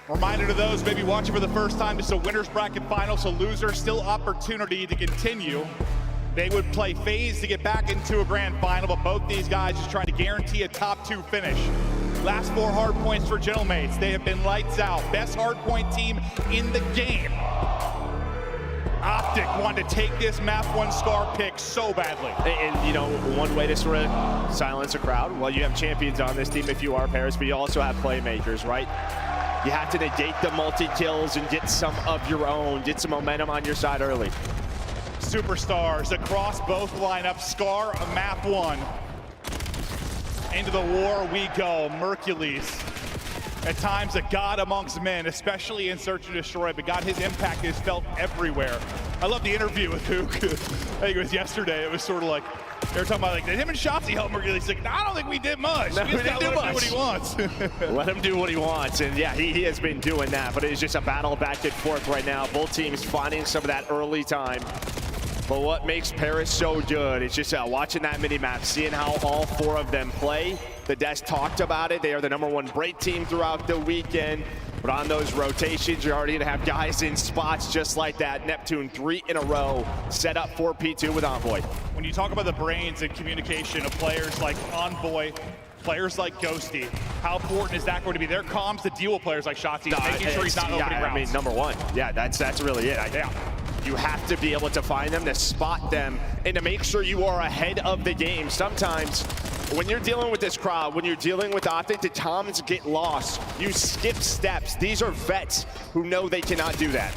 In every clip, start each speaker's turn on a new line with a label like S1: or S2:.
S1: Reminder to those maybe watching for the first time, it's a winner's bracket final, so loser still opportunity to continue. They would play phase to get back into a grand final, but both these guys just trying to guarantee a top 2 finish. Last 4 hard points for Gentlemates. They have been lights out. Best hardpoint team in the game. Optic wanted to take this map 1 Scar pick so badly.
S2: And you know, one way to sort of silence a crowd, well, you have champions on this team if you are Paris, but you also have playmakers, right? You have to negate the multi-kills and get some of your own, get some momentum on your side early.
S1: Superstars across both lineups. Scar, map 1. Into the war we go. Mercules, at times a god amongst men, especially in Search and Destroy, but God, his impact is felt everywhere. I love the interview with Hook. I think it was yesterday. It was sort of like, they were talking about like, did him and Shotzi help Mercules? He's like, no, I don't think we did much.
S2: No,
S1: we just
S2: didn't do
S1: let him
S2: much.
S1: do what he wants.
S2: Let him do what he wants, and yeah, he has been doing that, but it's just a battle back and forth right now. Both teams finding some of that early time. But what makes Paris so good is just watching that mini-map, seeing how all 4 of them play. The desk talked about it. They are the #1 break team throughout the weekend. But on those rotations, you're already going to have guys in spots just like that. Neptune 3 in a row, set up for P2 with Envoy.
S1: When you talk about the brains and communication of players like Envoy, players like Ghosty, how important is that going to be? Their comms to deal with players like Shotzi, making sure he's not opening rounds.
S2: I mean, #1. Yeah, that's really it. You have to be able to find them, to spot them, and to make sure you are ahead of the game. Sometimes, when you're dealing with this crowd, when you're dealing with Optic, the toms get lost. You skip steps. These are vets who know they cannot do that.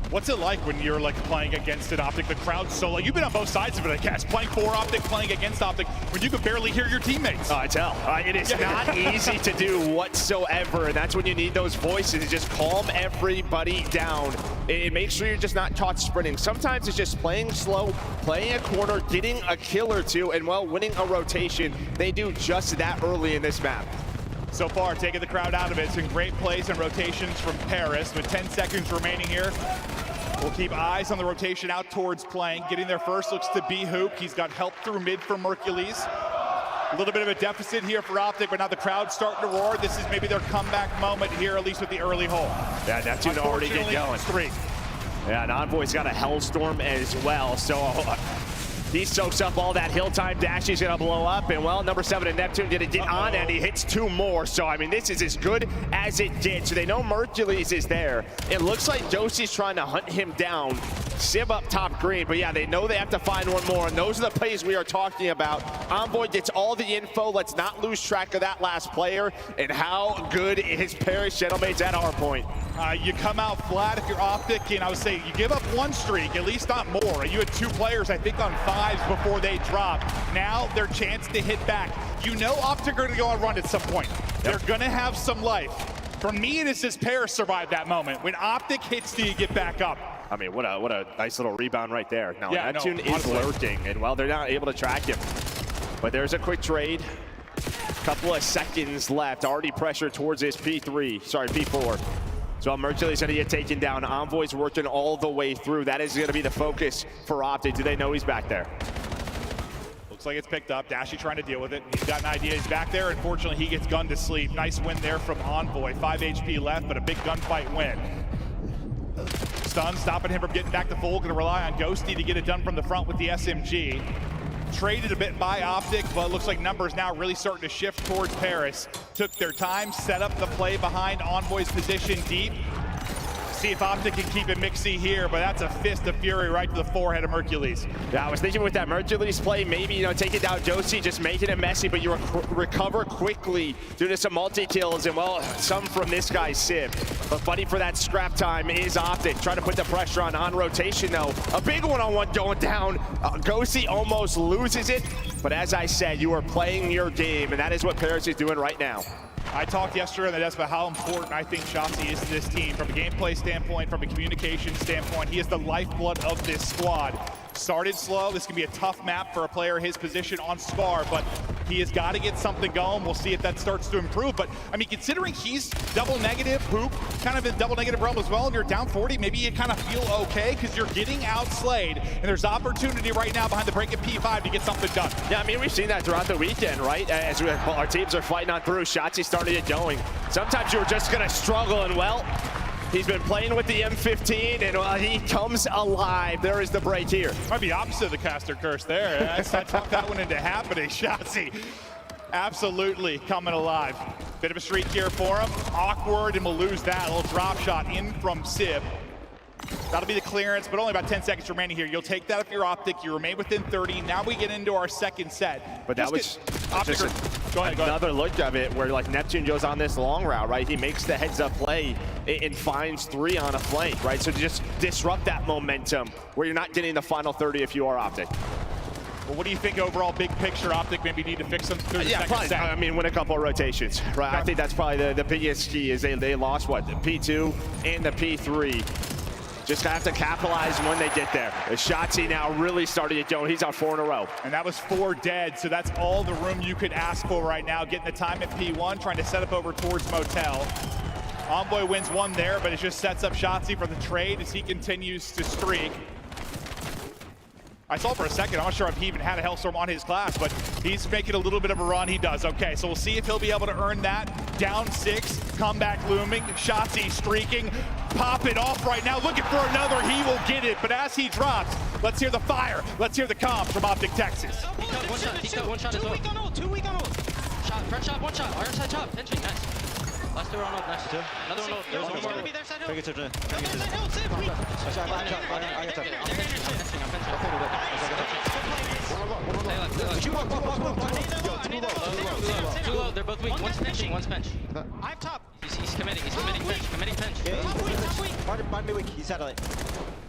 S1: What's it like when you're like playing against an Optic? The crowd's so like, you've been on both sides of it, I guess. Playing for Optic, playing against Optic, when you can barely hear your teammates.
S2: I tell. It is not easy to do whatsoever, and that's when you need those voices to just calm everybody down. It makes sure you're just not caught sprinting. Sometimes it's just playing slow, playing a corner, getting a kill or 2, and well, winning a rotation. They do just that early in this map.
S1: So far, taking the crowd out of it. Some great plays and rotations from Paris. With 10 seconds remaining here, we'll keep eyes on the rotation out towards playing. Getting there first looks to be Hook. He's got help through mid from Mercules. A little bit of a deficit here for Optic, but now the crowd's starting to roar. This is maybe their comeback moment here, at least with the early hole.
S2: Yeah, Neptune already get going.
S1: 3.
S2: Yeah, and Envoy's got a Hellstorm as well, so he soaks up all that hill time. Dashy's gonna blow up, and well, #7 and Neptune did get on, and he hits 2 more. So I mean, this is as good as it gets. So they know Mercules is there. It looks like Dosie's trying to hunt him down. Civ up top green, but yeah, they know they have to find 1 more, and those are the plays we are talking about. Envoy gets all the info. Let's not lose track of that last player, and how good is Paris Gentlemates at Hardpoint.
S1: You come out flat if you're Optic, and I would say you give up 1 streak, at least not more. You had 2 players, I think, on 5s before they drop. Now their chance to hit back. You know Optic are gonna go on run at some point. They're gonna have some life. For me, it is just Paris survived that moment. When Optic hits, do you get back up?
S2: I mean, what a nice little rebound right there. Now,
S1: yeah,
S2: Neptune is lurking, and well, they're not able to track him. But there's a quick trade. Couple of seconds left. Already pressure towards his P4. So Mercules gonna get taken down. Envoy's working all the way through. That is gonna be the focus for Optic. Do they know he's back there?
S1: Looks like it's picked up. Dashy trying to deal with it. He's got an idea. He's back there. Unfortunately, he gets gunned to sleep. Nice win there from Envoy. 5 HP left, but a big gunfight win. Stun stopping him from getting back to full. Gonna rely on Ghosty to get it done from the front with the SMG. Traded a bit by Optic, but it looks like numbers now really starting to shift towards Paris. Took their time, set up the play behind Envoy's position deep. See if Optic can keep it mixy here, but that's a fist of fury right to the forehead of Mercules.
S2: Yeah, I was thinking with that Mercules play, maybe, you know, taking down Josie, just making it messy, but you recover quickly due to some multi-kills, and well, some from this guy's Civ. But fighting for that scrap time is Optic, trying to put the pressure on rotation though. A big one-on-one going down. Josie almost loses it, but as I said, you are playing your game, and that is what Paris is doing right now.
S1: I talked yesterday on the desk about how important I think Shotzi is to this team from a gameplay standpoint, from a communication standpoint. He is the lifeblood of this squad. Started slow. This can be a tough map for a player his position on Scar, but He has got to get something going. We'll see if that starts to improve. But, I mean, considering he's double negative, Hoop kind of in double negative realm as well, and you're down 40, maybe you kind of feel okay because you're getting outslayed. And there's opportunity right now behind the break at P5 to get something done.
S2: Yeah, I mean, we've seen that throughout the weekend, right? As our teams are fighting on through, Shotzzy started it going. Sometimes you're just going to struggle, and well, he's been playing with the M15, and he comes alive. There is the break here.
S1: Might be opposite of the caster curse there. I talked that one into happening. Shotzzy absolutely coming alive. Bit of a streak here for him. Awkward, and we'll lose that. A little drop shot in from Sib. That'll be the clearance, but only about 10 seconds remaining here. You'll take that if you're Optic. You remain within 30. Now we get into our second set.
S2: But that was
S1: Optic. Go ahead.
S2: Another look of it where like Neptune goes on this long route, right? He makes the heads-up play and finds 3 on a flank, right? So to just disrupt that momentum where you're not getting the final 30 if you are Optic.
S1: Well, what do you think overall, big picture, Optic maybe need to fix them through the second
S2: probably,
S1: set?
S2: I mean, win a couple of rotations, right? Okay. I think that's probably the biggest key is they lost, what, the P2 and the P3. Just gonna have to capitalize when they get there. Shotzzy now really starting to go. He's on 4 in a row.
S1: And that was 4 dead, so that's all the room you could ask for right now. Getting the time at P1, trying to set up over towards Motel. Envoy wins 1 there, but it just sets up Shotzzy for the trade as he continues to streak. I saw for a second, I'm not sure if he even had a Hellstorm on his class, but he's making a little bit of a run. He does. Okay, so we'll see if he'll be able to earn that. Down 6, comeback looming. Shotzzy streaking, pop it off right now. Looking for another, he will get it. But as he drops, let's hear the fire. Let's hear the comms from Optic Texas.
S3: One shot as well. 2 weak on ult. Shot, front shot, 1 shot. Iron side chop, pinching, nice. Last 2 are on ult, nice. Another one ult. There's one more. Gonna be their side hill. Their side hill, Sib, weak. I got Too low, they're both weak. One's pinching, one's pinch. I have top. He's committing pinch.
S4: Yeah, Mind me weak, he's satellite.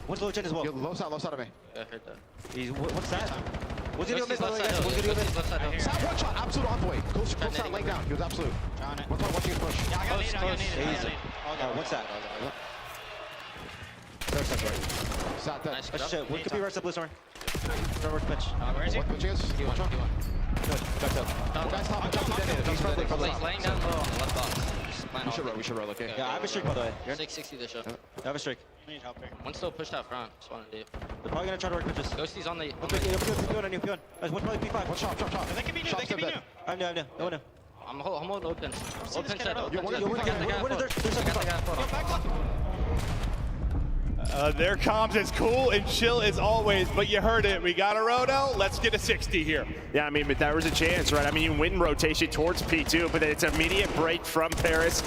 S4: One's low gen as well.
S5: Low side of me.
S3: Yeah, I heard that.
S4: What's that? What's he doing mid?
S3: Left side hill.
S5: Side 1 shot, absolute envoy. Close side, laying down. He was absolute. One time watching his push.
S3: Yeah, I got need.
S4: What's that?
S5: Sat dead.
S3: Nice.
S4: Shit, what could be right up, Blue Storm? Forward pitch.
S3: Where is he?
S5: What pitch is?
S3: D1.
S4: Good, back up.
S5: Guys, top, detonated. He's friendly.
S3: He's laying down low on the left box.
S5: We should roll, okay?
S4: Yeah, I have a streak, by the way.
S3: 660 this show.
S4: I have a streak.
S3: I need help here. One's still pushed out front. Just wanted to do.
S4: They're probably gonna try to work pitches.
S3: Ghosty's on the.
S4: P1 on you, P1. One's probably P5.
S5: One shot.
S3: They can be new. They can be new.
S4: I'm new. No one new.
S3: I'm holding open. Open set.
S4: There's a
S1: Their comms is cool and chill as always, but you heard it. We got a roto. Let's get a 60 here.
S2: Yeah, I mean, but there was a chance, right? I mean, you win rotation towards P2, but then it's an immediate break from Paris.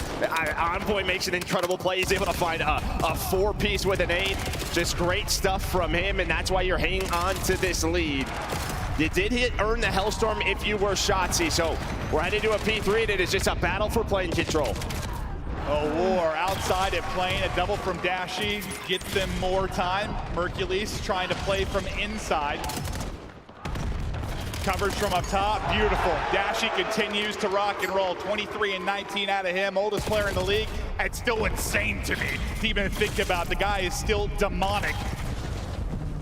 S2: Envoy makes an incredible play. He's able to find a 4-piece with an 8. Just great stuff from him, and that's why you're hanging on to this lead. You did earn the Hellstorm if you were Shotzzy, so we're headed to a P3, and it is just a battle for plane control.
S1: A war outside at plane, a double from Dashy, gets them more time. Mercules trying to play from inside. Coverage from up top, beautiful. Dashy continues to rock and roll. 23 and 19 out of him, oldest player in the league. It's still insane to me to even think about. The guy is still demonic.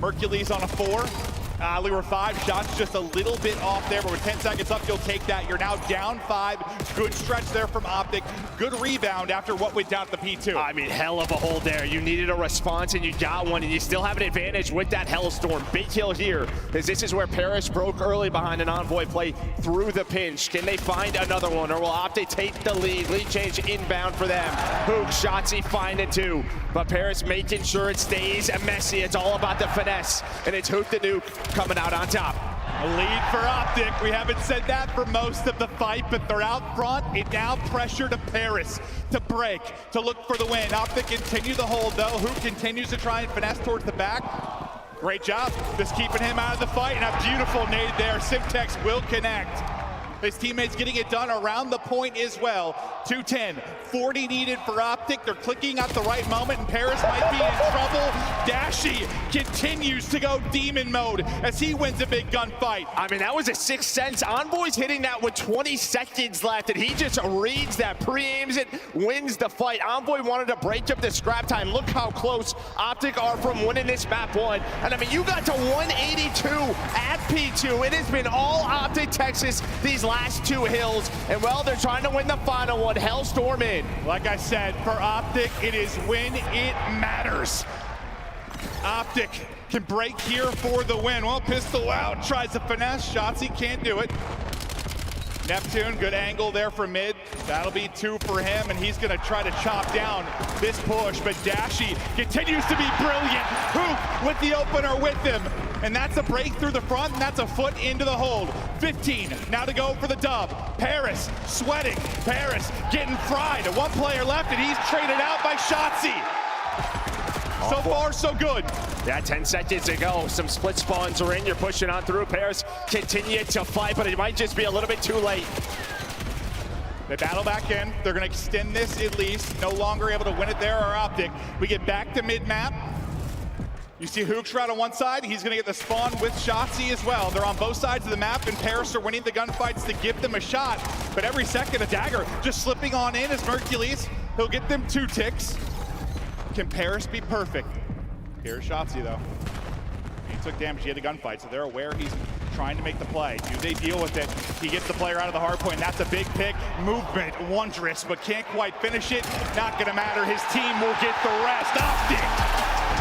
S1: Mercules on a 4. We were 5 shots, just a little bit off there, but with 10 seconds up, you'll take that. You're now down 5. Good stretch there from Optic. Good rebound after what went down at the P2.
S2: I mean, hell of a hold there. You needed a response, and you got one, and you still have an advantage with that Hellstorm. Big kill here, as this is where Paris broke early behind an Envoy play through the pinch. Can they find another one, or will Optic take the lead? Lead change inbound for them. Hook, Shotzzy finding 2, but Paris making sure it stays messy. It's all about the finesse, and it's Hook the Nuke coming out on top.
S1: A lead for Optic. We haven't said that for most of the fight, but they're out front. It now pressure to Paris to break, to look for the win. Optic continue the hold though. Who continues to try and finesse towards the back. Great job, just keeping him out of the fight, and a beautiful nade there. Simtex will connect. His teammates getting it done around the point as well. 210, 40 needed for Optic. They're clicking at the right moment, and Paris might be in trouble. Dashy continues to go demon mode as he wins a big gunfight.
S2: I mean, that was a sixth sense. Envoy's hitting that with 20 seconds left, and he just reads that, pre-aims it, wins the fight. Envoy wanted to break up the scrap time. Look how close Optic are from winning this map one. And I mean, you got to 182 at P2. It has been all Optic Texas these last two hills. And well, they're trying to win the final one. Hellstorm in.
S1: Like I said, for Optic, it is when it matters. Optic can break here for the win. Well, pistol out, tries to finesse shots. He can't do it. Neptune, good angle there from mid. That'll be 2 for him, and he's gonna try to chop down this push, but Dashy continues to be brilliant. Hoop with the opener with him, and that's a break through the front, and that's a foot into the hold. 15, now to go for the dub. Paris sweating, Paris getting fried. One player left, and he's traded out by Shotzi. So far, so good.
S2: Yeah, 10 seconds to go. Some split spawns are in. You're pushing on through. Paris continue to fight, but it might just be a little bit too late.
S1: They battle back in. They're going to extend this at least. No longer able to win it there or Optic. We get back to mid-map. You see Hookshroud on one side. He's going to get the spawn with Shotzi as well. They're on both sides of the map, and Paris are winning the gunfights to give them a shot. But every second, a dagger just slipping on in as Mercules. He'll get them 2 ticks. Can Paris be perfect? Here's Shotzi though. He took damage, he had a gunfight, so they're aware he's trying to make the play. Do they deal with it? He gets the player out of the hard point, and that's a big pick. Movement, wondrous, but can't quite finish it. Not gonna matter, his team will get the rest. Optic,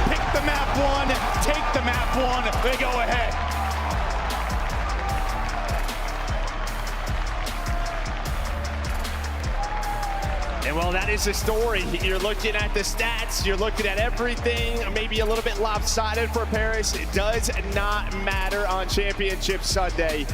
S1: pick the map 1, take the map 1, they go ahead.
S2: And well, that is the story. You're looking at the stats, you're looking at everything, maybe a little bit lopsided for Paris. It does not matter on Championship Sunday.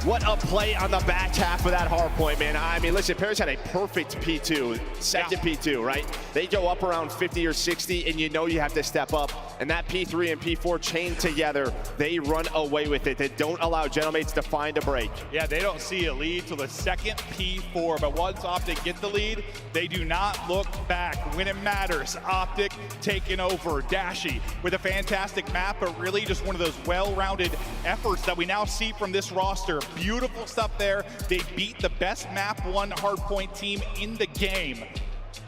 S2: What a play on the back half of that hard point, man. I mean, listen, Paris had a perfect P2, second P2, right? They go up around 50 or 60, and you know you have to step up. And that P3 and P4 chained together, they run away with it. They don't allow Gentlemates to find a break.
S1: Yeah, they don't see a lead till the second P4, but once Optic get the lead, they do not look back. When it matters, Optic taking over. Dashy with a fantastic map, but really just one of those well-rounded efforts that we now see from this roster. Beautiful stuff there. They beat the best map 1 hardpoint team in the game.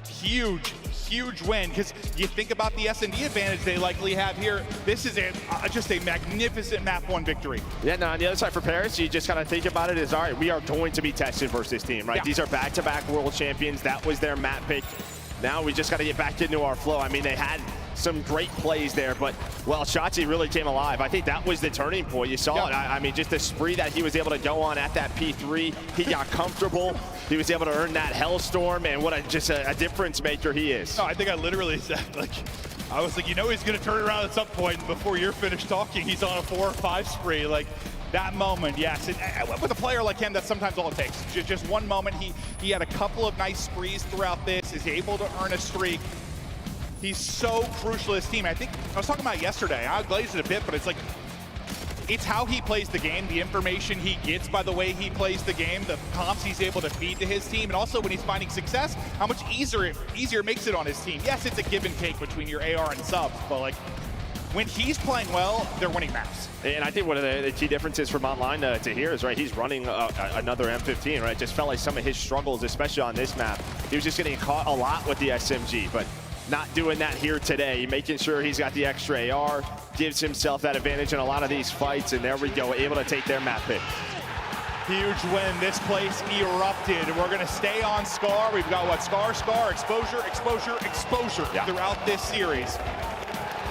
S1: Huge win, because you think about the S&D advantage they likely have here. This is just a magnificent map 1 victory.
S2: Yeah, no, on the other side for Paris, you just gotta think about it as, all right, we are going to be tested versus this team, right? Yeah. These are back-to-back world champions. That was their map pick. Now we just gotta get back into our flow. I mean, they had some great plays there, but, well, Shotzi really came alive. I think that was the turning point. You saw it. I mean, just the spree that he was able to go on at that P3. He got comfortable. He was able to earn that Hellstorm, and what just a difference maker he is.
S1: No, I think I literally said, like, I was like, you know he's going to turn around at some point. Before you're finished talking, he's on a 4 or 5 spree. Like, that moment, yes. And with a player like him, that's sometimes all it takes. Just one moment. He had a couple of nice sprees throughout this, is able to earn a streak. He's so crucial to his team. I think I was talking about yesterday. I glazed it a bit, but it's like, it's how he plays the game, the information he gets by the way he plays the game, the comps he's able to feed to his team, and also when he's finding success, how much easier it makes it on his team. Yes, it's a give and take between your AR and subs, but like, when he's playing well, they're winning maps.
S2: And I think one of the key differences from online to here is, right, he's running another M15, right? Just felt like some of his struggles, especially on this map, he was just getting caught a lot with the SMG, but not doing that here today, making sure he's got the extra AR, gives himself that advantage in a lot of these fights, and there we go, able to take their map pick.
S1: Huge win. This place erupted. We're going to stay on Scar. We've got what? Scar, exposure throughout this series.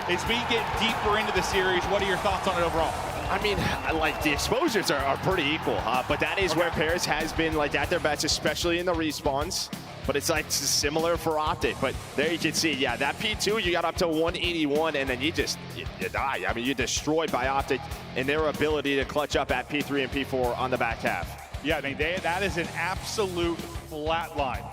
S1: As we get deeper into the series, what are your thoughts on it overall?
S2: I mean, like, the exposures are pretty equal, but that is where Paris has been, like, at their best, especially in the respawns. But it's like similar for Optic. But there you can see, yeah, that P2, you got up to 181, and then you die. I mean, you're destroyed by Optic and their ability to clutch up at P3 and P4 on the back half.
S1: Yeah, I mean, that is an absolute flat line.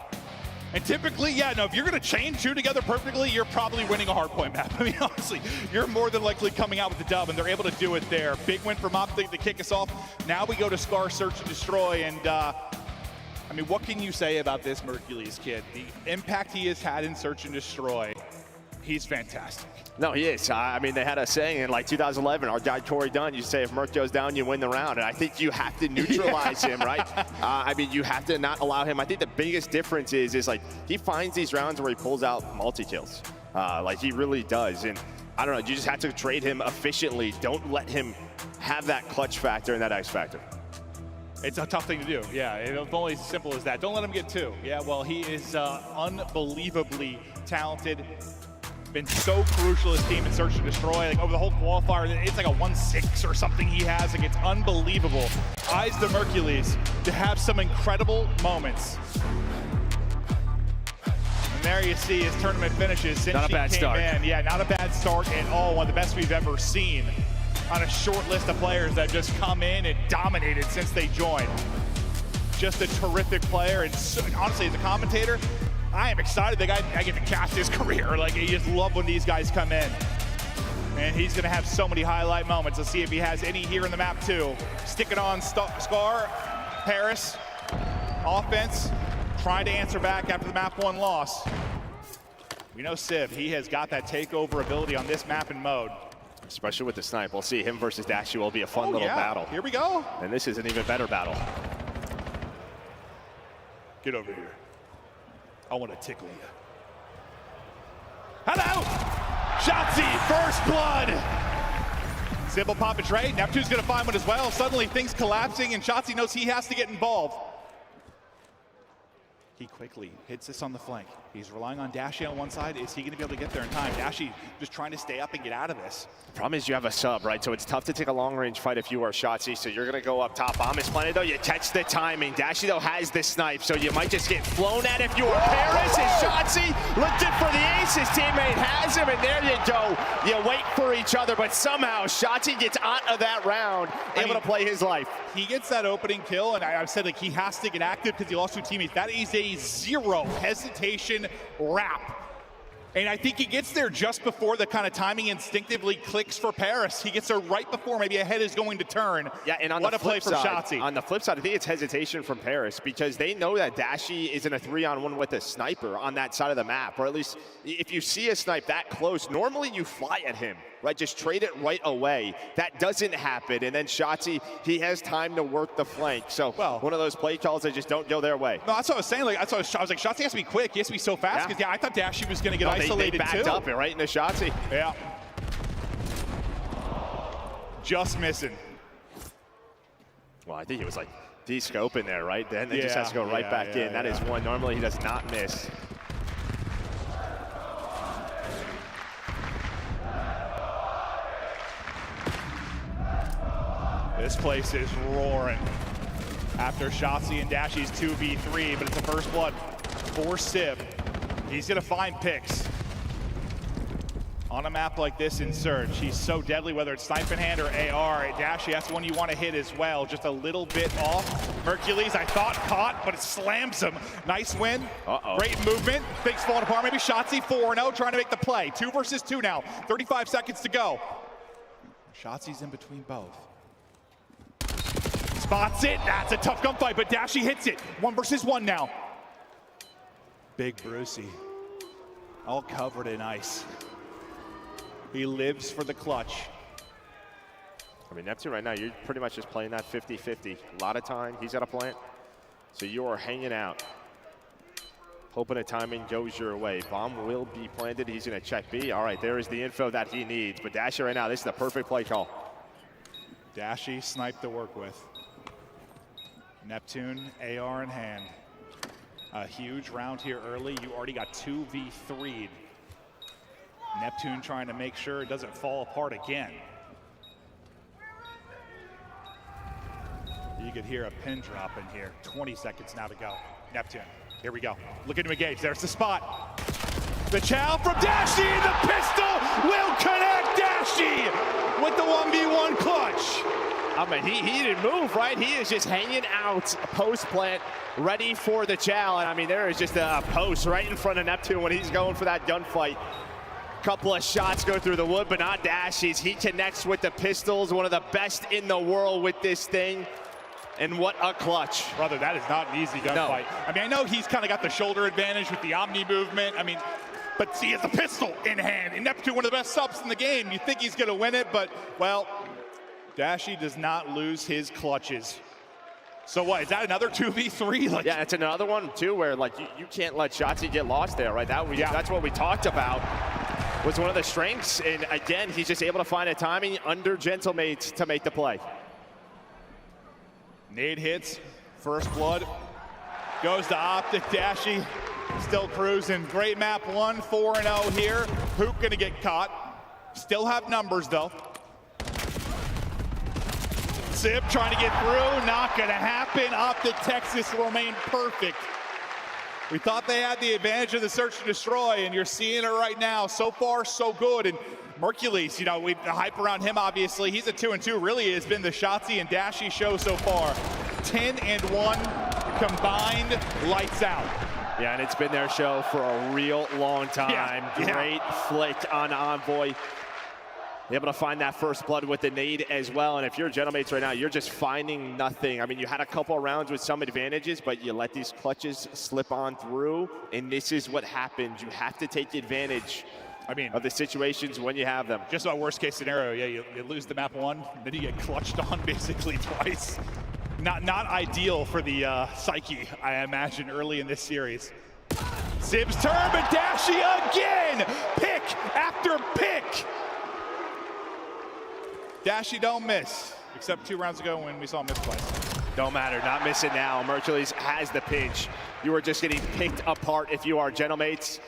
S1: And typically, yeah, no, if you're going to chain two together perfectly, you're probably winning a hardpoint map. I mean, honestly, you're more than likely coming out with the dub, and they're able to do it there. Big win from Optic to kick us off. Now we go to Scar, Search and Destroy, and I mean, what can you say about this Mercules kid? The impact he has had in Search and Destroy, he's fantastic.
S2: No, he is. I mean, they had a saying in like 2011, our guy Corey Dunn used to say, if Merc goes down, you win the round. And I think you have to neutralize him, right? I mean, you have to not allow him. I think the biggest difference is like he finds these rounds where he pulls out multi-kills. Like he really does. And I don't know, you just have to trade him efficiently. Don't let him have that clutch factor and that X factor.
S1: It's a tough thing to do, yeah. It's only as simple as that. Don't let him get two. Yeah, well, he is unbelievably talented. Been so crucial to his team in Search and Destroy. Like over the whole qualifier, it's like a 1-6 or something he has. Like it's unbelievable. Eyes the Mercules to have some incredible moments. And there you see his tournament finishes since
S2: not a bad start.
S1: Yeah, not a bad start at all. One of the best we've ever seen on a short list of players that just come in and dominated since they joined. Just a terrific player, and so, honestly, as a commentator, I am excited that I get to cast his career. Like, I just love when these guys come in. And he's gonna have so many highlight moments. Let's see if he has any here in the map too. Stick it on Scar, Paris, offense, trying to answer back after the map 1 loss. We know Civ, he has got that takeover ability on this map and mode.
S2: Especially with the snipe. We'll see him versus Dashy will be a fun little battle.
S1: Here we go.
S2: And this is an even better battle.
S1: Get over here. I want to tickle you. Hello! Shotzi, first blood! Simple pop and trade. Neptune's going to find one as well. Suddenly things collapsing, and Shotzi knows he has to get involved. He quickly hits this on the flank. He's relying on Dashy on one side. Is he going to be able to get there in time? Dashy just trying to stay up and get out of this.
S2: The problem is you have a sub, right? So it's tough to take a long-range fight if you are Shotzi. So you're going to go up top. Bomb is planted, though. You catch the timing. Dashy, though, has this snipe, so you might just get flown at if you are Paris. And Shotzi looking for the ace. His teammate has him, and there you go. You wait for each other, but somehow Shotzi gets out of that round, able to play his life.
S1: He gets that opening kill, and I've said, like, he has to get active because he lost 2 teammates. That is a 0 hesitation wrap. And I think he gets there just before the kind of timing instinctively clicks for Paris. He gets there right before maybe a head is going to turn.
S2: Yeah, and on
S1: what
S2: the flip side,
S1: Shotzi.
S2: on the flip side, I think it's hesitation from Paris because they know that Dashy is in a 3-on-1 with a sniper on that side of the map, or at least if you see a snipe that close, normally you fly at him, right? Just trade it right away. That doesn't happen, and then Shotzi, he has time to work the flank. So one of those play calls that just don't go their way.
S1: No, that's what I was saying. Like, I was like, Shotzi has to be quick. He has to be so fast because I thought Dashy was going to get isolated
S2: they backed
S1: too.
S2: up and right into Shotzi.
S1: Yeah. Just missing.
S2: Well, I think he was like de-scoping there, right? Then he just has to go right back in. That is one. Normally he does not miss.
S1: This place is roaring after Shotzi and Dashy's 2v3, but it's a first blood for Civ. He's gonna find picks. On a map like this in Surge, he's so deadly, whether it's snipe in hand or AR. Dashy, that's one you want to hit as well. Just a little bit off. Mercules, I thought caught, but it slams him. Nice win. Great movement. Things falling apart. Maybe Shotzi 4-0, trying to make the play. 2 versus 2 now. 35 seconds to go. Shotzi's in between both. Spots it. That's a tough gunfight, but Dashy hits it. 1 versus 1 now. Big Brucey, all covered in ice. He lives for the clutch.
S2: I mean, Neptune right now, you're pretty much just playing that 50-50. A lot of time, he's at a plant. So you are hanging out, hoping a timing goes your way. Bomb will be planted. He's going to check B. All right, there is the info that he needs. But Dashy right now, this is the perfect play call.
S1: Dashy snipe to work with. Neptune, AR in hand. A huge round here early. You already got 2v3'd. Neptune trying to make sure it doesn't fall apart again. You could hear a pin drop in here. 20 seconds now to go. Neptune, here we go. Looking to engage, there's the spot. The chow from Dashy, the pistol will connect Dashy with the 1v1 clutch.
S2: I mean, he didn't move, right? He is just hanging out, post plant, ready for the chow. And I mean, there is just a post right in front of Neptune when he's going for that gunfight. Couple of shots go through the wood, but not Dashies. He connects with the pistols, one of the best in the world with this thing. And what a clutch.
S1: Brother, that is not an easy gunfight.
S2: No.
S1: I mean, I know he's kind of got the shoulder advantage with the Omni movement. I mean, but he has a pistol in hand. And Neptune, one of the best subs in the game. You think he's going to win it, but, well, Dashie does not lose his clutches. So what, is that another 2v3? Like,
S2: yeah, it's another one, too, where, like, you can't let Shotzi get lost there, right? That's what we talked about, was one of the strengths. And, again, he's just able to find a timing under Gentlemates to make the play.
S1: Nade hits, first blood, goes to Optic. Dashie still cruising. Great map, 1, 4-0 here. Hoop gonna get caught. Still have numbers though. Zip trying to get through, not gonna happen. Optic Texas will remain perfect. We thought they had the advantage of the search and destroy, and you're seeing it right now. So far, so good. And Mercules, you know, the hype around him, obviously. He's a 2-2, really has been the Shotzi and Dashie show so far. 10-1 combined, lights out.
S2: Yeah, and it's been their show for a real long time.
S1: Yeah.
S2: Great flick on Envoy. Able to find that first blood with the nade as well. And if you're Gentlemates right now, you're just finding nothing. I mean, you had a couple of rounds with some advantages, but you let these clutches slip on through, and this is what happens. You have to take advantage of the situations when you have them.
S1: Just about worst case scenario, yeah, you lose the map 1, then you get clutched on basically twice. Not ideal for the psyche, I imagine, early in this series. Zib's turn, but Dashie again! Pick after pick! Dashie don't miss, except 2 rounds ago when we saw him miss twice.
S2: Don't matter, not missing now. Mercules has the pinch. You are just getting picked apart if you are Gentlemates.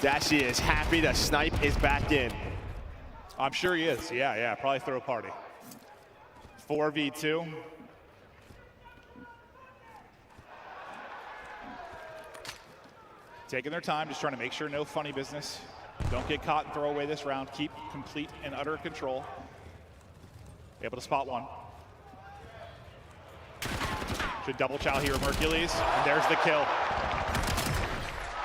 S2: Dashie is happy, the snipe is back in.
S1: I'm sure he is, yeah, probably throw a party. 4v2. Taking their time, just trying to make sure no funny business. Don't get caught and throw away this round. Keep complete and utter control. Able to spot one. Should double chow here, Mercules, and there's the kill.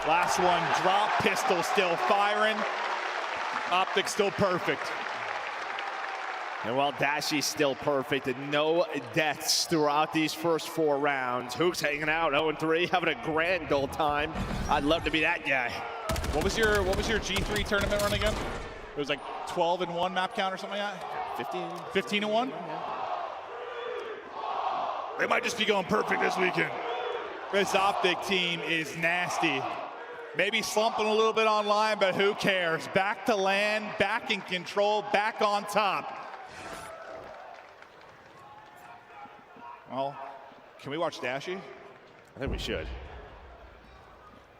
S1: Last one, drop pistol still firing. Optic still perfect.
S2: And while Dashie's still perfect, and no deaths throughout these first 4 rounds. Hook's hanging out, 0-3, having a grand old time. I'd love to be that guy.
S1: What was your G3 tournament run again? It was like 12-1 map count or something like that? 15-1? They might just be going perfect this weekend. This Optic team is nasty. Maybe slumping a little bit online, but who cares? Back to land, back in control, back on top. Well, can we watch Dashie?
S2: I think we should.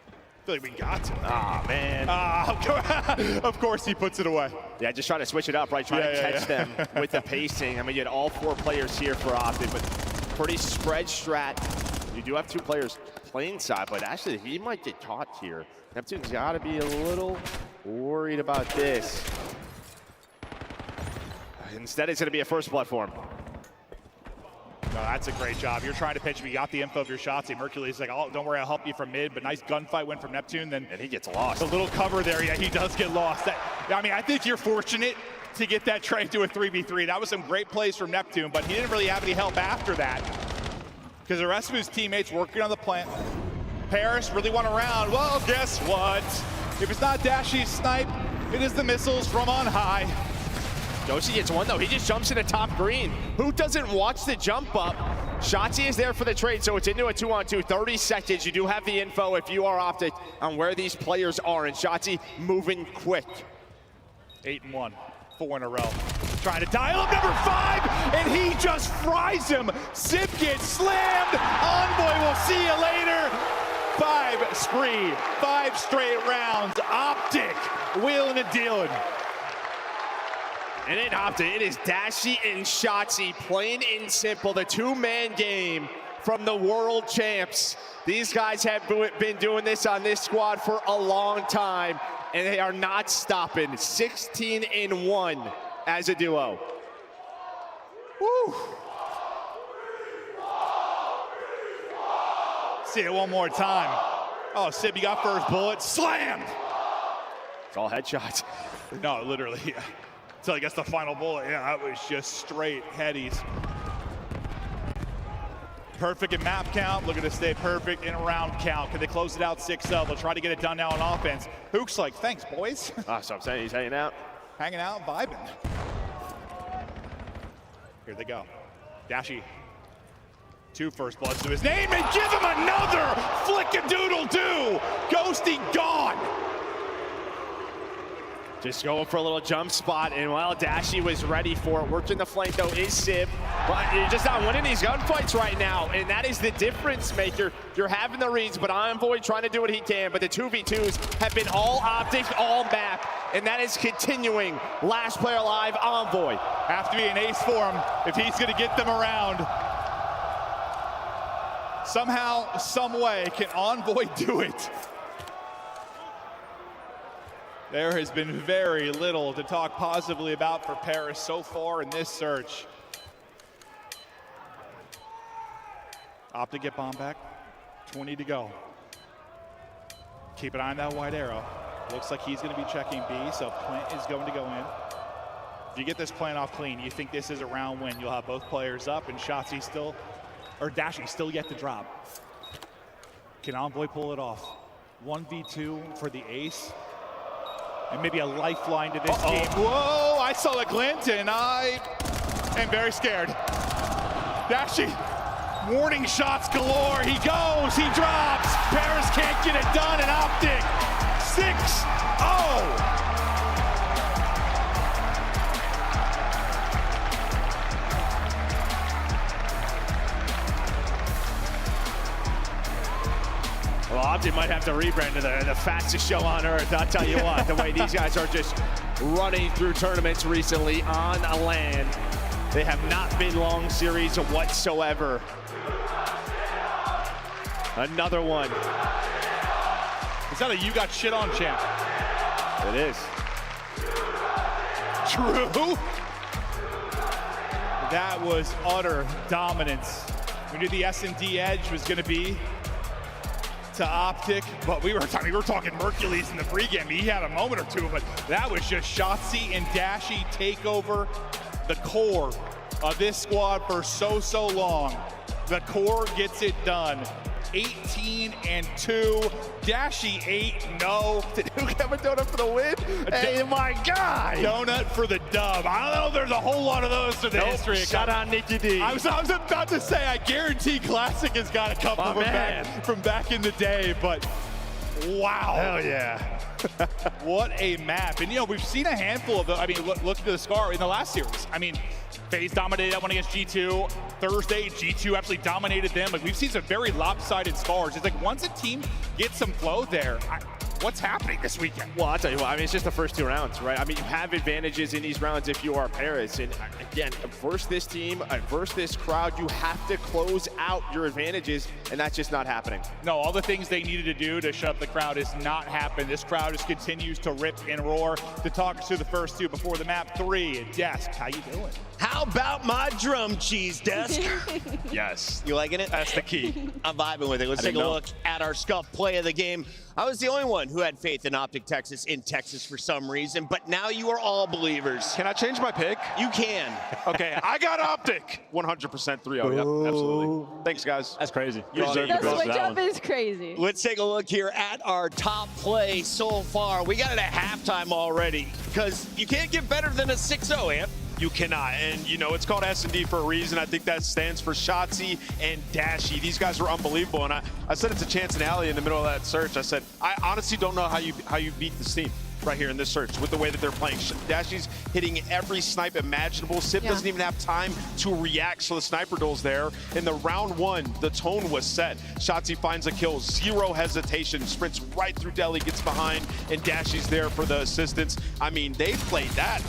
S1: I feel like we got to.
S2: Ah, man.
S1: Of course he puts it away.
S2: Yeah, just trying to switch it up, right? Trying to catch them with the pacing. I mean, you had all 4 players here for Optic, but pretty spread strat. You do have 2 players playing side, but actually he might get caught here. Neptune's got to be a little worried about this. Instead, it's going to be a first blood for him.
S1: No, that's a great job. You're trying to pitch him. You got the info of your shots. Mercules like, oh, don't worry, I'll help you from mid. But nice gunfight win from Neptune. Then
S2: and he gets lost.
S1: The little cover there, yeah, he does get lost. I mean, I think you're fortunate to get that trade to a 3v3. That was some great plays from Neptune, but he didn't really have any help after that because the rest of his teammates working on the plant. Paris really won a round. Well, guess what? If it's not Dashie's snipe, it is the missiles from on high.
S2: Doshi gets one, though. He just jumps into top green. Who doesn't watch the jump up? Shotzi is there for the trade, so it's into a 2-on-2. 30 seconds. You do have the info if you are Optic on where these players are, and Shotzi moving quick.
S1: 8-1, 4 in a row. Trying to dial up number 5, and he just fries him. Zip gets slammed. Envoy, we'll see you later. 5 straight rounds. Optic wheeling and dealing.
S2: It ain't Optic, it is Dashie and Shotzi, plain and simple, the 2-man game from the world champs. These guys have been doing this on this squad for a long time, and they are not stopping. 16-1 as a duo.
S1: Woo! See it one more time. Oh, Sib, you got first bullet. Slammed!
S2: It's all headshots.
S1: No, literally, yeah. Until he gets the final bullet. Yeah, that was just straight headies. Perfect in map count. Looking to stay perfect in round count. Can they close it out 6-0? They'll try to get it done now on offense. Hook's like, thanks, boys.
S2: So I'm saying he's hanging out.
S1: Hanging out, vibing. Here they go. Dashy. 2 first bloods to his name and give him another flick-a-doodle-doo. Ghosty gone.
S2: Just going for a little jump spot, and well, Dashy was ready for it. Working the flank though is Sib, but you're just not winning these gunfights right now, and that is the difference maker. You're having the reads, but Envoy trying to do what he can, but the 2v2s have been all optics, all map, and that is continuing. Last player alive, Envoy.
S1: Have to be an ace for him if he's gonna get them around. Somehow, some way, can Envoy do it? There has been very little to talk positively about for Paris so far in this search. Optic get bomb back. 20 to go. Keep an eye on that white arrow. Looks like he's going to be checking B, so plant is going to go in. If you get this plant off clean, you think this is a round win. You'll have both players up, and Shotzi still, or Dashy still yet to drop. Can Envoy pull it off? 1v2 for the ace. And maybe a lifeline to this game. Whoa, I saw the glint and I am very scared. Dashy, warning shots galore. He goes, he drops. Paris can't get it done, and Optic 6-0.
S2: Well, Optic might have to rebrand to the fastest show on earth. I'll tell you what, the way these guys are just running through tournaments recently on land. They have not been long series whatsoever. Another one.
S1: Is that a you got shit on champ?
S2: It is.
S1: True. That was utter dominance. We knew the S&D edge was going to be to Optic, but we were talking Mercules in the pregame. He had a moment or two, but that was just Shotzi and Dashy take over the core of this squad for so long. The core gets it done. 18-2. Dashy 8-0.
S2: Did Hook have a donut for the win? Hey, my guy!
S1: Donut for the dub. I don't know if there's a whole lot of those for the history.
S2: Shout out Nikki D.
S1: I was about to say, I guarantee Classic has got a couple from back in the day, but wow.
S2: Hell yeah.
S1: What a map. And, you know, we've seen a handful of them. I mean, look at the scar in the last series. I mean, FaZe dominated that one against G2. Thursday, G2 actually dominated them. Like, we've seen some very lopsided scars. It's like once a team gets some flow there, what's happening this weekend?
S2: Well, I'll tell you what, I mean, it's just the first 2 rounds, right? I mean, you have advantages in these rounds if you are Paris. And again, versus this team, versus this crowd, you have to close out your advantages, and that's just not happening.
S1: No, all the things they needed to do to shut up the crowd is not happening. This crowd just continues to rip and roar. To talk us through the first 2 before the map 3, Desk, how you doing?
S6: How about my drum cheese, Desk?
S2: Yes.
S6: You liking it?
S2: That's the key.
S6: I'm vibing with it. Let's take a look at our scuff play of the game. I was the only one who had faith in Optic Texas in Texas for some reason, but now you are all believers.
S5: Can I change my pick?
S6: You can.
S5: Okay, I got Optic. 100% 3-0. Yep, absolutely. Thanks, guys.
S2: That's crazy.
S6: You deserve
S7: The
S6: to go.
S7: switch up is crazy.
S6: Let's take a look here at our top play so far. We got it at halftime already, because you can't get better than a 6-0, Amp.
S8: You cannot, and you know, it's called S&D for a reason. I think that stands for Shotzi and Dashy. These guys were unbelievable, and I said it to Chance and Allie in the middle of that search. I said, I honestly don't know how you beat this team right here in this search with the way that they're playing. Dashy's hitting every snipe imaginable. Sip doesn't even have time to react, so the sniper duel's there. In the round 1, the tone was set. Shotzi finds a kill, 0 hesitation, sprints right through Deli, gets behind, and Dashy's there for the assistance. I mean, they played that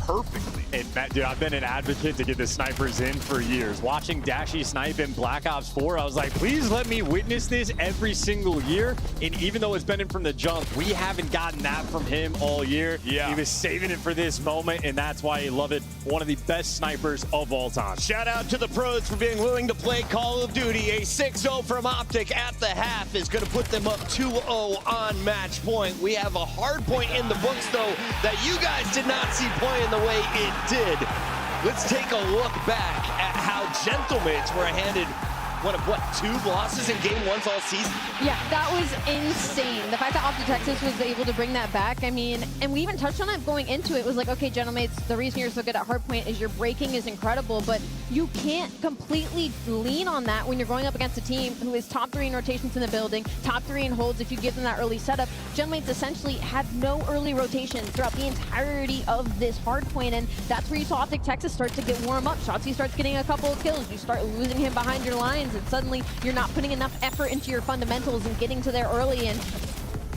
S8: perfectly.
S7: And Matt, dude, I've been an advocate to get the snipers in for years. Watching Dashy snipe in Black Ops 4, I was like, please let me witness this every single year. And even though it's been in from the jump, we haven't gotten that from him all year.
S8: Yeah.
S7: He was saving it for this moment, and that's why I love it. One of the best snipers of all time.
S6: Shout out to the pros for being willing to play Call of Duty. A 6-0 from Optic at the half is going to put them up 2-0 on match point. We have a hard point in the books, though, that you guys did not see playing the way it did. Let's take a look back at how Gentlemates were handed one of, what, 2 losses in game 1s all season?
S9: Yeah, that was insane. The fact that Optic Texas was able to bring that back, I mean, and we even touched on it going into it, was like, okay, Gentlemates, the reason you're so good at Hardpoint is your breaking is incredible, but you can't completely lean on that when you're going up against a team who is top 3 in rotations in the building, top 3 in holds if you give them that early setup. Gentlemates essentially had no early rotations throughout the entirety of this Hardpoint, and that's where you saw Optic Texas start to get warm up. Shotzzy starts getting a couple of kills. You start losing him behind your lines, and suddenly you're not putting enough effort into your fundamentals and getting to there early, and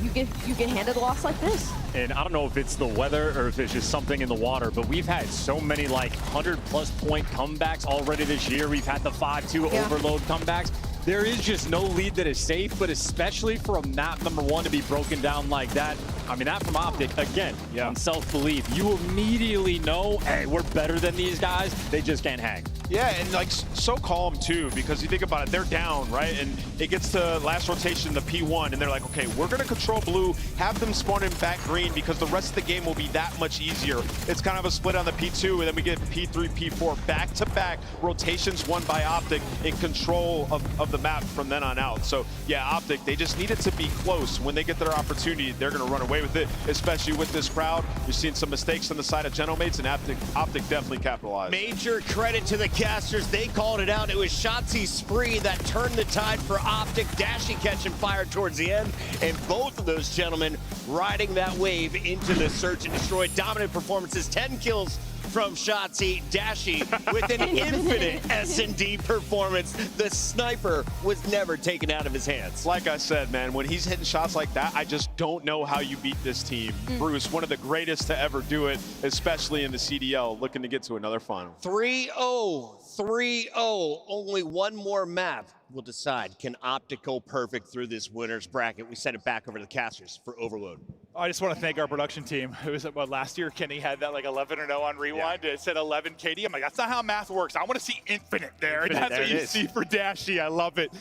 S9: you get handed a loss like this.
S7: And I don't know if it's the weather or if it's just something in the water, but we've had so many like 100+ point comebacks already this year. We've had the 5-2 overload comebacks. There is just no lead that is safe, but especially for a map number 1 to be broken down like that. I mean, that from Optic, again, on self-belief. You immediately know, hey, we're better than these guys. They just can't hang.
S8: Yeah, and like so calm too, because you think about it, they're down, right? And it gets to last rotation, the P1, and they're like, okay, we're gonna control blue, have them spawn in back green because the rest of the game will be that much easier. It's kind of a split on the P2, and then we get P3, P4, back-to-back rotations won by Optic in control of the map from then on out. So yeah, Optic, they just need it to be close. When they get their opportunity, they're gonna run away with it, especially with this crowd. You're seeing some mistakes on the side of Gentlemates, and Optic definitely capitalized.
S6: Major credit to the casters. They called it out. It was Shotzi's spree that turned the tide for Optic. Dashy catching fire towards the end, and both of those gentlemen riding that wave into the search and destroy. Dominant performances, 10 kills from Shotzi. Dashy with an infinite S&D performance. The sniper was never taken out of his hands.
S8: Like I said, man, when he's hitting shots like that, I just don't know how you beat this team. Bruce, one of the greatest to ever do it, especially in the CDL, looking to get to another final.
S6: 3-0, 3-0. Only one more map will decide. Can Optic go perfect through this winner's bracket? We send it back over to the casters for Overload.
S1: I just want to thank our production team. It was what, last year Kenny had that like 11-0 on Rewind. It said 11 KD. I'm like, that's not how math works. I want to see infinite there. And that's what you see for Dashy. I love it.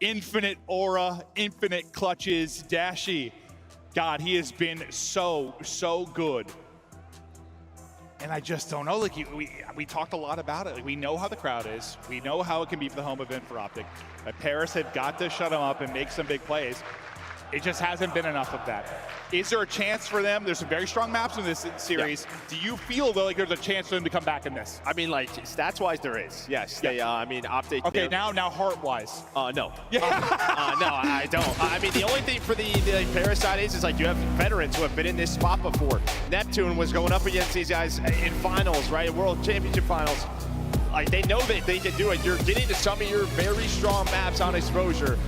S1: Infinite aura, infinite clutches. Dashy, God, he has been so good. And I just don't know. Like we talked a lot about it. Like, we know how the crowd is. We know how it can be for the home event for Optic. But Paris had got to shut him up and make some big plays. It just hasn't been enough of that. Is there a chance for them? There's some very strong maps in this series. Yeah. Do you feel though like there's a chance for them to come back in this?
S2: I mean, like stats-wise, there is. Yes. They, I mean, Optic.
S1: Okay, now heart-wise.
S2: No.
S1: Yeah.
S2: No, I don't. I mean, the only thing for the Paris side is like you have veterans who have been in this spot before. Neptune was going up against these guys in finals, right? World Championship finals. Like they know that they can do it. You're getting to some of your very strong maps on exposure.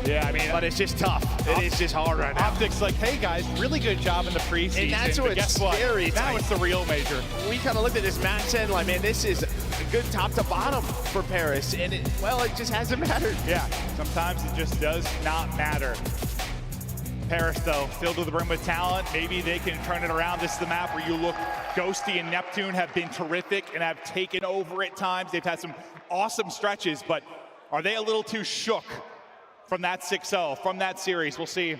S1: Yeah, I mean,
S2: but it's just tough. It is just hard right now.
S1: Optic's like, hey guys, really good job in the preseason.
S2: And that's what's scary.
S1: Now it's the real major.
S2: We kind of looked at this match and said, like, man, this is a good top to bottom for Paris. And it just hasn't mattered.
S1: Yeah, sometimes it just does not matter. Paris, though, filled to the brim with talent. Maybe they can turn it around. This is the map where you look. Ghosty and Neptune have been terrific and have taken over at times. They've had some awesome stretches, but are they a little too shook from that 6-0, from that series? We'll see.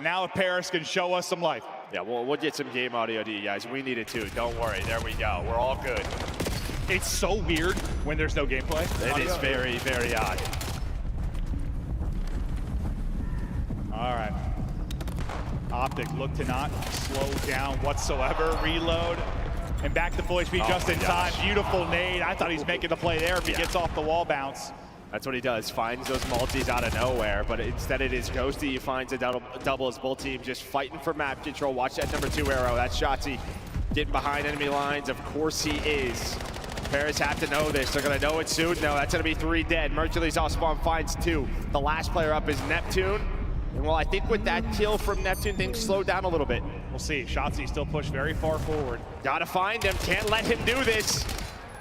S1: Now if Paris can show us some life.
S2: Yeah, we'll get some game audio to you guys. We need it too. Don't worry. There we go. We're all good.
S1: It's so weird when there's no gameplay.
S2: It is very, very odd.
S1: All right. Optic look to not slow down whatsoever. Reload. And back to fully speed just in time. Beautiful nade. I thought he's making the play there if he gets off the wall bounce.
S2: That's what he does, finds those multis out of nowhere, but instead it is Ghosty. He finds a double as both teams just fighting for map control. Watch that number 2 arrow. That's Shotzi getting behind enemy lines. Of course he is. Paris have to know this. They're going to know it soon. No, that's going to be 3 dead. Mercury's off spawn, finds 2. The last player up is Neptune. And well, I think with that kill from Neptune, things slowed down a little bit.
S1: We'll see. Shotzzy still pushed very far forward.
S2: Gotta find him, can't let him do this.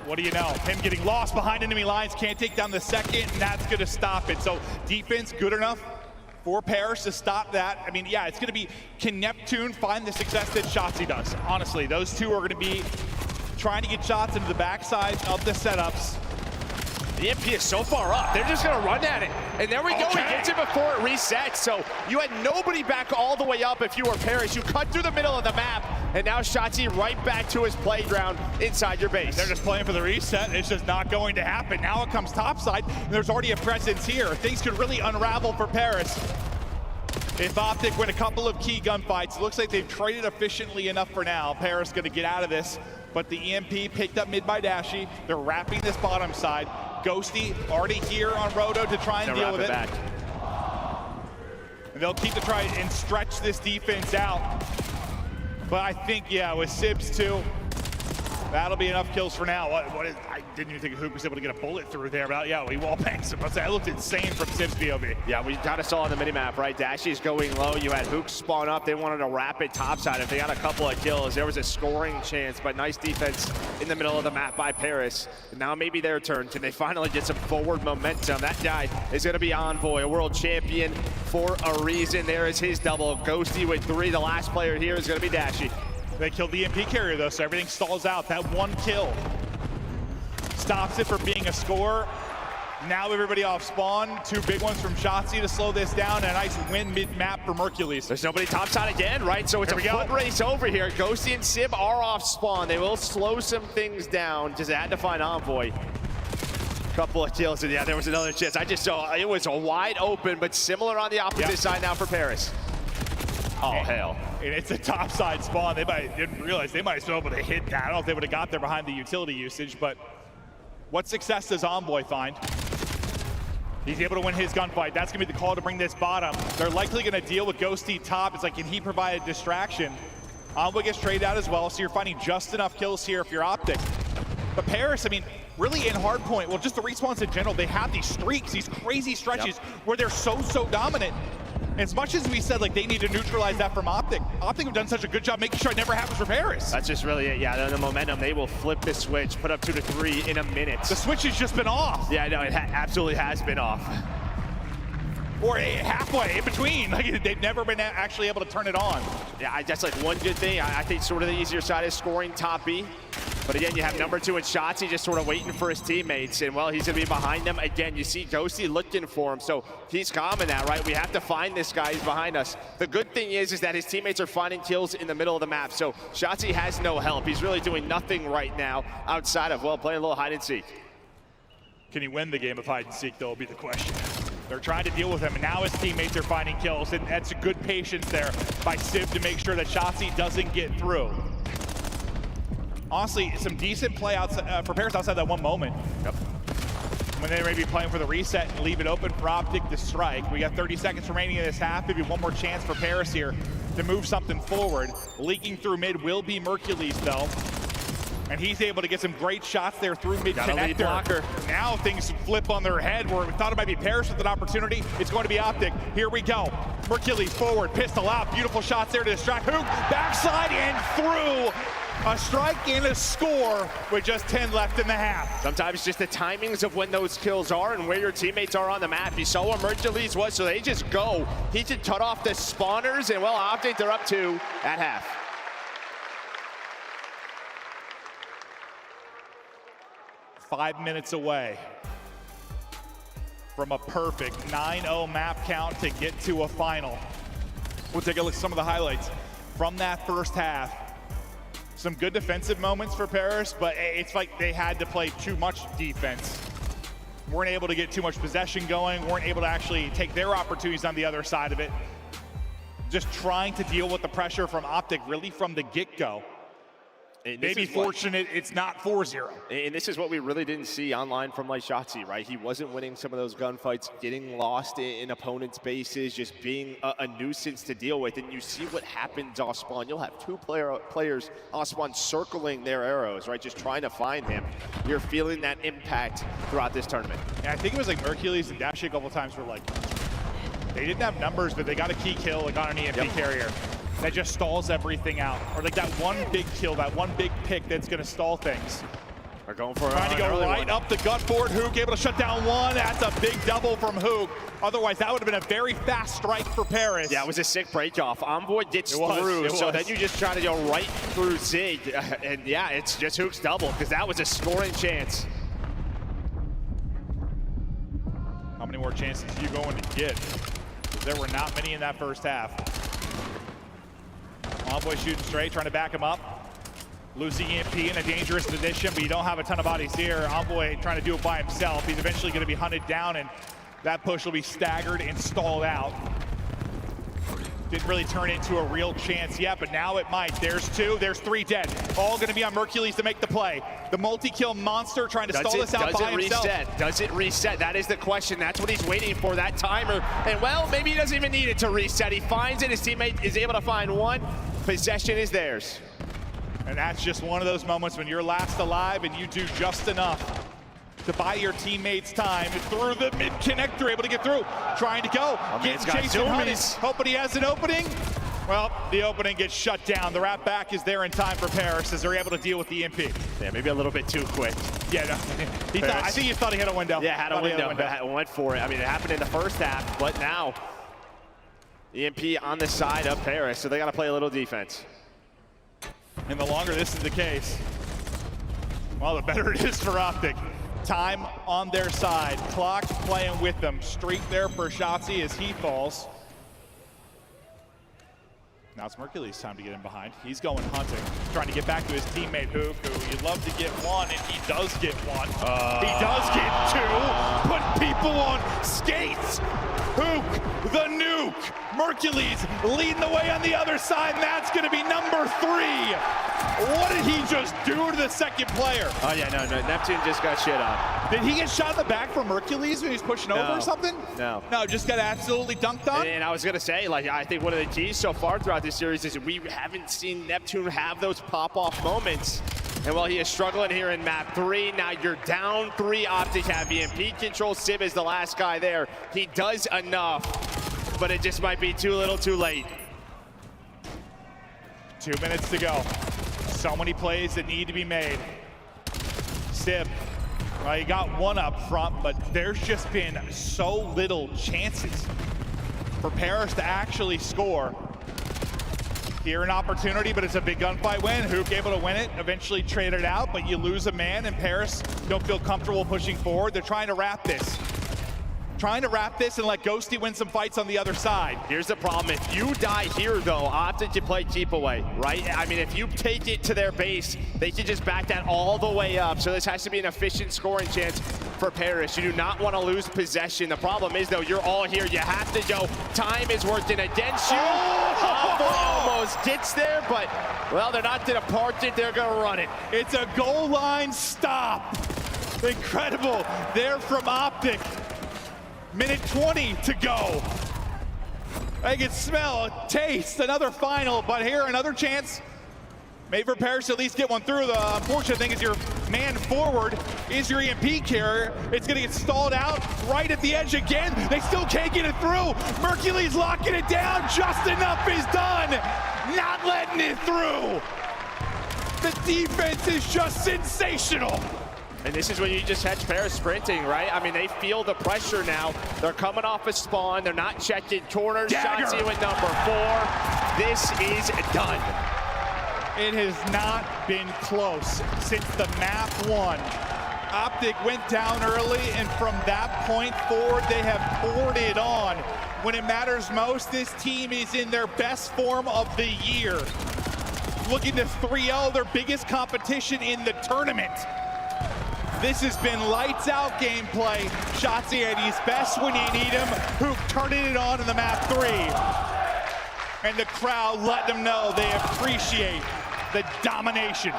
S1: What do you know? Him getting lost behind enemy lines, can't take down the second, and that's gonna stop it. So defense good enough for Paris to stop that. I mean, yeah, it's gonna be, can Neptune find the success that Shotzzy does? Honestly, those two are gonna be trying to get shots into the backside of the setups.
S2: The EMP is so far up, they're just gonna run at it. And there we go, he gets it before it resets. So you had nobody back all the way up if you were Paris. You cut through the middle of the map, and now Shotzzy right back to his playground inside your base.
S1: They're just playing for the reset. It's just not going to happen. Now it comes topside, and there's already a presence here. Things could really unravel for Paris. If Optic win a couple of key gunfights, it looks like they've traded efficiently enough for now. Paris gonna get out of this, but the EMP picked up mid by Dashy. They're wrapping this bottom side. Ghosty already here on Roto to try and deal with it.
S2: Back.
S1: And they'll keep to try and stretch this defense out. But I think, yeah, with Sibs too, that'll be enough kills for now. I didn't even think Hook was able to get a bullet through there, but yeah, he wall bangs him. That looked insane from Sibs POV.
S2: Yeah, we kind of saw on the minimap, right? Dashy's going low. You had Hook spawn up. They wanted to wrap it topside. If they got a couple of kills, there was a scoring chance, but nice defense in the middle of the map by Paris. And now maybe their turn. Can they finally get some forward momentum? That guy is going to be Envoy, a world champion for a reason. There is his double. Ghosty with 3. The last player here is going to be Dashy.
S1: They killed the EMP carrier though, so everything stalls out. That one kill stops it from being a score. Now everybody off spawn. 2 big ones from Shotzzy to slow this down, and a nice win mid-map for Mercules.
S2: There's nobody topside again, right? So it's a foot race over here. Ghosty and Sib are off spawn. They will slow some things down. Just had to find Envoy. Couple of kills, and yeah, there was another chance. I just saw it was a wide open, but similar on the opposite side now for Paris. Oh, hell.
S1: And it's a topside spawn. They didn't realize they might have been able to hit that. I don't know if they would have got there behind the utility usage, but what success does Envoy find? He's able to win his gunfight. That's gonna be the call to bring this bottom. They're likely gonna deal with Ghosty top. It's like, can he provide a distraction? Envoy gets traded out as well, so you're finding just enough kills here if you're Optic. But Paris, I mean, really in Hardpoint, well, just the respawns in general, they have these streaks, these crazy stretches where they're so dominant. As much as we said, like, they need to neutralize that from Optic, Optic have done such a good job making sure it never happens for Paris.
S2: That's just really it. Yeah, the momentum, they will flip the switch, put up 2 to 3 in a minute.
S1: The switch has just been off.
S2: Yeah, no, it absolutely has been off.
S1: Or halfway in between. Like, they've never been actually able to turn it on.
S2: Yeah, that's like one good thing. I think sort of the easier side is scoring top B. But again, you have number 2 and Shotzzy just sort of waiting for his teammates. And well, he's gonna be behind them. Again, you see Ghosty looking for him. So he's calm in that, right? We have to find this guy. He's behind us. The good thing is that his teammates are finding kills in the middle of the map. So Shotzzy has no help. He's really doing nothing right now outside of, well, playing a little hide and seek.
S1: Can he win the game of hide and seek, though, will be the question. They're trying to deal with him, and now his teammates are finding kills, and that's a good patience there by Civ to make sure that Shotzzy doesn't get through. Honestly, some decent play outside, for Paris outside that one moment.
S2: Yep.
S1: When they may be playing for the reset and leave it open for Optic to strike. We got 30 seconds remaining in this half. Maybe one more chance for Paris here to move something forward. Leaking through mid will be Mercules, though. And he's able to get some great shots there through mid-connector. Now things flip on their head where we thought it might be Paris with an opportunity. It's going to be Optic. Here we go. Mercules forward, pistol out. Beautiful shots there to distract Hook. Backslide and through. A strike and a score with just 10 left in the half.
S2: Sometimes just the timings of when those kills are and where your teammates are on the map. You saw where Mercules was, so they just go. He just cut off the spawners, and well, Optic, they're up 2 at half.
S1: Five minutes away from a perfect 9-0 map count to get to a final. We'll take a look at some of the highlights from that first half. Some good defensive moments for Paris, but it's like they had to play too much defense. Weren't able to get too much possession going, weren't able to actually take their opportunities on the other side of it. Just trying to deal with the pressure from Optic really from the get-go. Maybe fortunate it's not 4-0.
S2: And this is what we really didn't see online from like Shotzzy, right? He wasn't winning some of those gunfights, getting lost in opponents' bases, just being a nuisance to deal with. And you see what happens off spawn. You'll have 2 players off spawn circling their arrows, right? Just trying to find him. You're feeling that impact throughout this tournament.
S1: Yeah, I think it was like Mercules and Dashy a couple times were like, They didn't have numbers, but they got a key kill like on an EMP carrier. That just stalls everything out. Or like that one big kill, that one big pick that's gonna stall things.
S2: They're going for
S1: Trying to go right up the gut for it. Hook able to shut down one. That's a big double from Hook. Otherwise, that would have been a very fast strike for Paris.
S2: Yeah, it was a sick break off. Envoy gets through, so then you just try to go right through Zig. And yeah, it's just Hook's double, because that was a scoring chance.
S1: How many more chances are you going to get? There were not many in that first half. Envoy shooting straight, trying to back him up. Losing EMP in a dangerous position, but you don't have a ton of bodies here. Envoy trying to do it by himself. He's eventually going to be hunted down, and that push will be staggered and stalled out. Didn't really turn into a real chance yet, but now it might. There's 2, there's 3 dead. All going to be on Mercules to make the play. The multi-kill monster trying to stall this out by himself.
S2: Does it reset? That is the question. That's what he's waiting for, that timer. And well, maybe he doesn't even need it to reset. He finds it, his teammate is able to find one. Possession is theirs.
S1: And that's just one of those moments when you're last alive and you do just enough to buy your teammates time. Through the mid connector, able to get through. Trying to go. Getting chased and hunted. Hoping he has an opening. Well, the opening gets shut down. The wrap back is there in time for Paris as they're able to deal with the EMP.
S2: Yeah, maybe a little bit too quick.
S1: Yeah, no. I think he thought he had a window.
S2: Yeah, had a window. Went for it. I mean, it happened in the first half, but now EMP on the side of Paris, so they got to play a little defense.
S1: And the longer this is the case, well, the better it is for Optic. Time on their side. Clock playing with them. Streak there for Shotzzy as he falls. Now it's Mercules' time to get in behind. He's going hunting, trying to get back to his teammate Hook, who you'd love to get one, and he does get one. He does get 2. Put people on skates. Hook, the nuke. Mercules leading the way on the other side, and that's going to be number 3. What did he just do to the second player?
S2: Oh yeah, no, Neptune just got shit on.
S1: Did he get shot in the back from Mercules when he was pushing over or something?
S2: No.
S1: No, just got absolutely dunked on?
S2: And I was gonna say, like, I think one of the keys so far throughout this series is we haven't seen Neptune have those pop-off moments. And while he is struggling here in map 3, now you're down 3. Optic have EMP control. Sib is the last guy there. He does enough, but it just might be too little too late.
S1: 2 minutes to go. So many plays that need to be made. Sib, well, he got one up front, but there's just been so little chances for Paris to actually score. Here an opportunity, but it's a big gunfight win. Hook able to win it, eventually trade it out, but you lose a man, and Paris don't feel comfortable pushing forward. They're trying to wrap this. Trying to wrap this and let Ghosty win some fights on the other side.
S2: Here's the problem. If you die here, though, Optic can play keep away, right? I mean, if you take it to their base, they can just back that all the way up. So this has to be an efficient scoring chance for Paris. You do not want to lose possession. The problem is, though, you're all here. You have to go. Time is working against you. Almost gets there, but, well, they're not going to park it. They're going to run it.
S1: It's a goal line stop. Incredible there from Optic. Minute 20 to go. I can smell, taste another final, but here another chance. Maybe for Paris to at least get one through. The unfortunate thing is your man forward is your EMP carrier. It's gonna get stalled out right at the edge again. They still can't get it through. Mercules locking it down. Just enough is done. Not letting it through. The defense is just sensational.
S2: And this is when you just catch Paris sprinting, right? I mean, they feel the pressure now. They're coming off a spawn. They're not checking corners. Shotzzy with number 4. This is done.
S1: It has not been close since the map 1. Optic went down early, and from that point forward, they have poured it on. When it matters most, this team is in their best form of the year. Looking to 3-0, their biggest competition in the tournament. This has been lights out gameplay. Shotzzy at his best when you need him. Hook turning it on in the map 3. And the crowd let them know they appreciate the domination.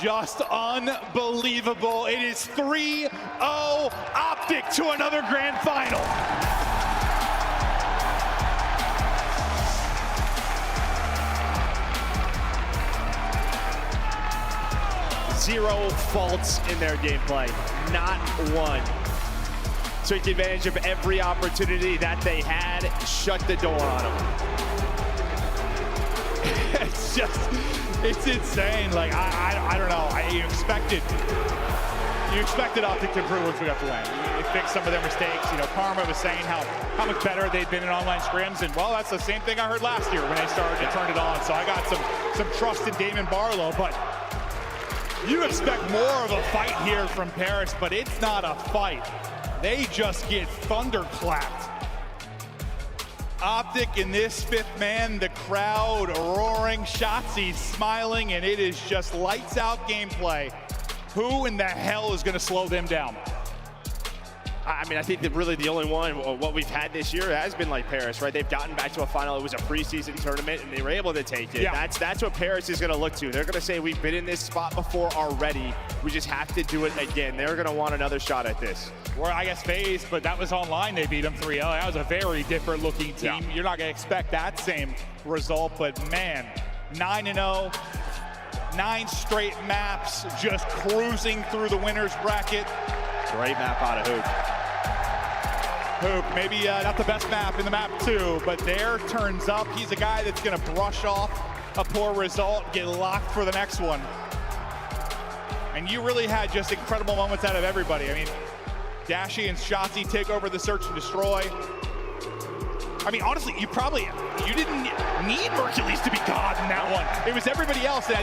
S1: Just unbelievable. It is 3-0 Optic to another grand final.
S2: zero faults in their gameplay. Not one. Took advantage of every opportunity that they had, shut the door on them.
S1: It's just, it's insane. Like, I don't know. You expected Optic to improve once we got the win. They fixed some of their mistakes. You know, Karma was saying how much better they'd been in online scrims, and well, that's the same thing I heard last year when they started to turn it on. So I got some trust in Damon Barlow, but you expect more of a fight here from Paris, but it's not a fight. They just get thunderclapped. Optic in this fifth man, the crowd roaring, Shotzzy smiling, and it is just lights out gameplay. Who in the hell is going to slow them down?
S2: I mean, I think that really the only one, what we've had this year has been like Paris, right? They've gotten back to a final. It was a preseason tournament, and they were able to take it.
S1: Yeah.
S2: That's what Paris is going to look to. They're going to say, we've been in this spot before already. We just have to do it again. They're going to want another shot at this.
S1: Or I guess FaZe, but that was online. They beat them 3-0. That was a very different looking team.
S2: Yeah.
S1: You're not going to expect that same result, but man, 9-0. 9 straight maps, just cruising through the winner's bracket.
S2: Great map out of
S1: Hoop, maybe not the best map in the map too, but there turns up. He's a guy that's gonna brush off a poor result, get locked for the next one. And you really had just incredible moments out of everybody. I mean, Dashy and Shotzzy take over the search and destroy. I mean, honestly, you didn't need Hercules to be God in that one. It was everybody else that